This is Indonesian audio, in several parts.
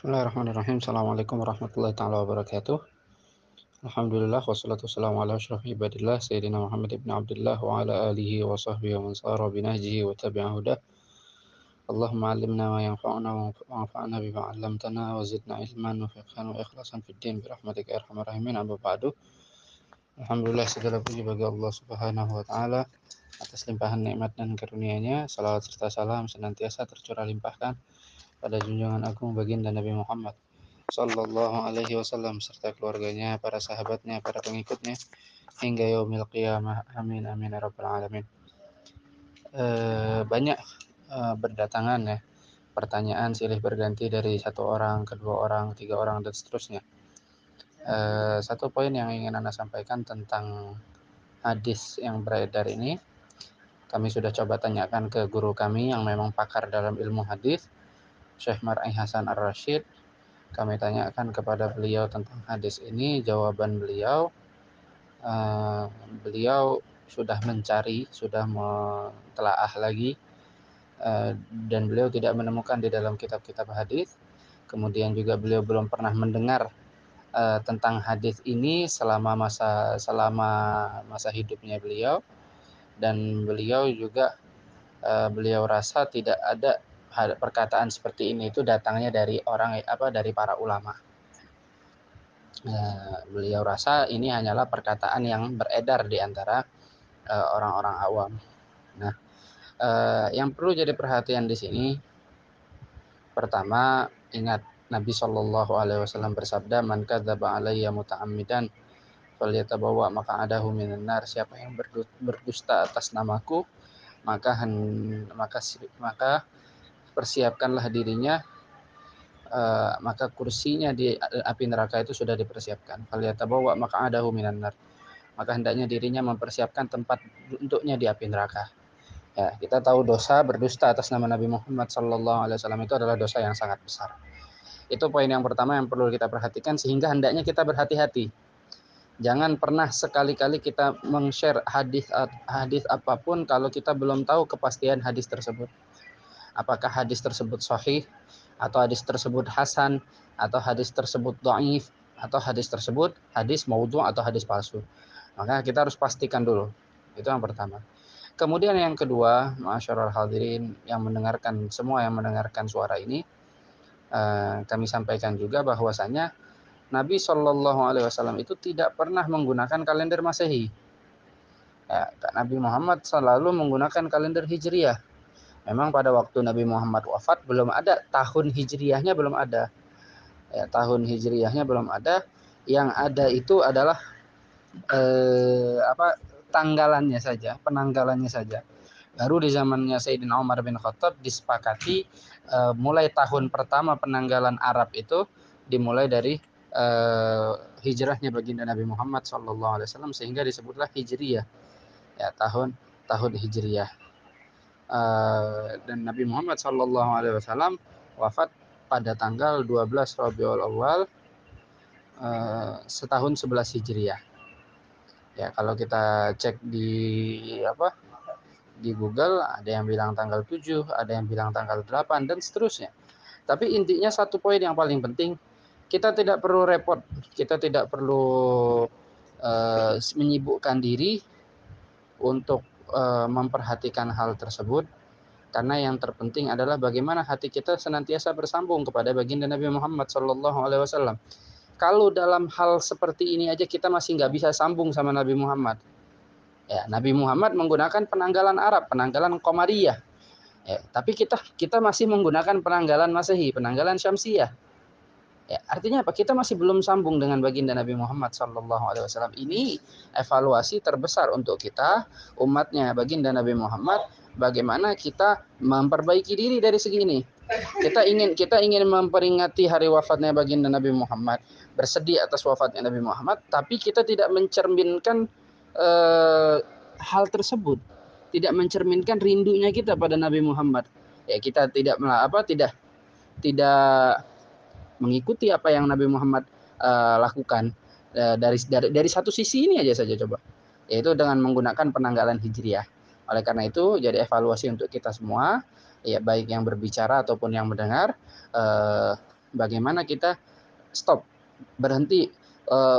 Bismillahirrahmanirrahim. Assalamualaikum warahmatullahi taala wabarakatuh. Alhamdulillah wassalatu wassalamu ala asyrafil ibadillah sayyidina Muhammad ibn Abdullah wa ala alihi wa sahbihi wa man sara binahjihi wa tabi'a hudah. Allahumma 'allimna ma yanfa'una wanfa'na bima 'allamtana wa zidna ilman wa fiqhan wa ikhlasan fid din bi rahmatika ya arhamar rahimin. Amma ba'du. Alhamdulillah, segala puji bagi Allah Subhanahu wa taala atas limpahan nikmat dan karunia-Nya. Salawat serta salam senantiasa tercurah limpahkan pada junjungan agung baginda Nabi Muhammad Sallallahu Alaihi Wasallam serta keluarganya, para sahabatnya, para pengikutnya hingga yaumil qiyamah. Amin amin ya rabbal alamin. Banyak berdatangan ya pertanyaan silih berganti dari satu orang, kedua orang, tiga orang dan seterusnya. Satu poin yang ingin Anda sampaikan tentang hadis yang beredar ini, kami sudah coba tanyakan ke guru kami yang memang pakar dalam ilmu hadis, Syekh Mar'i Hasan Ar-Rasyid. Kami tanyakan kepada beliau tentang hadis ini. Jawaban beliau, beliau sudah mencari, sudah mentelaah lagi, dan beliau tidak menemukan di dalam kitab-kitab hadis. Kemudian juga beliau belum pernah mendengar tentang hadis ini selama masa hidupnya beliau, dan beliau juga beliau rasa tidak ada perkataan seperti ini itu datangnya dari dari para ulama. Beliau rasa ini hanyalah perkataan yang beredar di antara orang-orang awam. Nah, yang perlu jadi perhatian di sini, pertama, ingat Nabi Shallallahu Alaihi Wasallam bersabda, "Man kadzdzaba alayya muta'ammidan falyatabawwa maq'adahu minan nar." Siapa yang berdusta atas namaku, maka persiapkanlah dirinya, maka kursinya di api neraka itu sudah dipersiapkan. Falyatabawwa maq'adahu minan nar. Maka hendaknya dirinya mempersiapkan tempat untuknya di api neraka. Ya, kita tahu dosa berdusta atas nama Nabi Muhammad SAW itu adalah dosa yang sangat besar. Itu poin yang pertama yang perlu kita perhatikan, sehingga hendaknya kita berhati-hati. Jangan pernah sekali-kali kita meng-share hadis apapun kalau kita belum tahu kepastian hadis tersebut. Apakah hadis tersebut sahih, atau hadis tersebut hasan, atau hadis tersebut dhaif, atau hadis tersebut hadis maudhu' atau hadis palsu. Maka kita harus pastikan dulu. Itu yang pertama. Kemudian yang kedua, ma'asyiral hadirin semua yang mendengarkan suara ini, kami sampaikan juga bahwasanya Nabi Shallallahu Alaihi Wasallam itu tidak pernah menggunakan kalender Masehi. Ya, Nabi Muhammad selalu menggunakan kalender Hijriyah. Memang pada waktu Nabi Muhammad wafat belum ada, tahun Hijriyahnya belum ada. Ya, tahun Hijriyahnya belum ada. Yang ada itu adalah tanggalannya saja, penanggalannya saja. Baru di zamannya Sayyidina Umar bin Khattab disepakati mulai tahun pertama penanggalan Arab itu dimulai dari hijrahnya baginda Nabi Muhammad SAW, sehingga disebutlah Hijriyah, ya, tahun Hijriyah. Dan Nabi Muhammad SAW wafat pada tanggal 12 Rabiul Awal setahun 11 Hijriyah. Ya, kalau kita cek di Google, ada yang bilang tanggal 7, ada yang bilang tanggal 8 dan seterusnya. Tapi intinya satu poin yang paling penting, kita tidak perlu repot, kita tidak perlu menyibukkan diri untuk memperhatikan hal tersebut, karena yang terpenting adalah bagaimana hati kita senantiasa bersambung kepada baginda Nabi Muhammad SAW. Kalau dalam hal seperti ini aja kita masih nggak bisa sambung sama Nabi Muhammad, ya, Nabi Muhammad menggunakan penanggalan Arab, penanggalan Qamariyah, ya, tapi kita masih menggunakan penanggalan Masehi, penanggalan Syamsiyah. Ya, artinya apa? Kita masih belum sambung dengan baginda Nabi Muhammad SAW. Ini evaluasi terbesar untuk kita, umatnya baginda Nabi Muhammad. Bagaimana kita memperbaiki diri dari segi ini? Kita ingin memperingati hari wafatnya baginda Nabi Muhammad, bersedih atas wafatnya Nabi Muhammad, tapi kita tidak mencerminkan hal tersebut, tidak mencerminkan rindunya kita pada Nabi Muhammad. Ya, kita tidak mengikuti apa yang Nabi Muhammad lakukan dari satu sisi ini aja saja, coba, yaitu dengan menggunakan penanggalan Hijriyah. Oleh karena itu, jadi evaluasi untuk kita semua, ya, baik yang berbicara ataupun yang mendengar, bagaimana kita stop, berhenti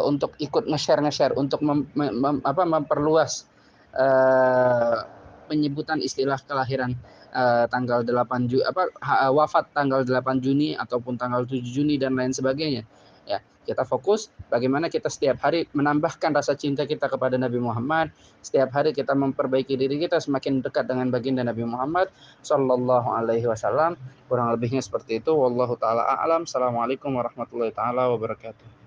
untuk ikut nge-share, untuk memperluas penyebutan istilah kelahiran tanggal 8 Juni, wafat tanggal 8 Juni ataupun tanggal 7 Juni dan lain sebagainya. Ya, kita fokus bagaimana kita setiap hari menambahkan rasa cinta kita kepada Nabi Muhammad, setiap hari kita memperbaiki diri kita semakin dekat dengan baginda Nabi Muhammad sallallahu alaihi wasallam. Kurang lebihnya seperti itu. Wallahu taala a'lam. Assalamualaikum warahmatullahi taala wabarakatuh.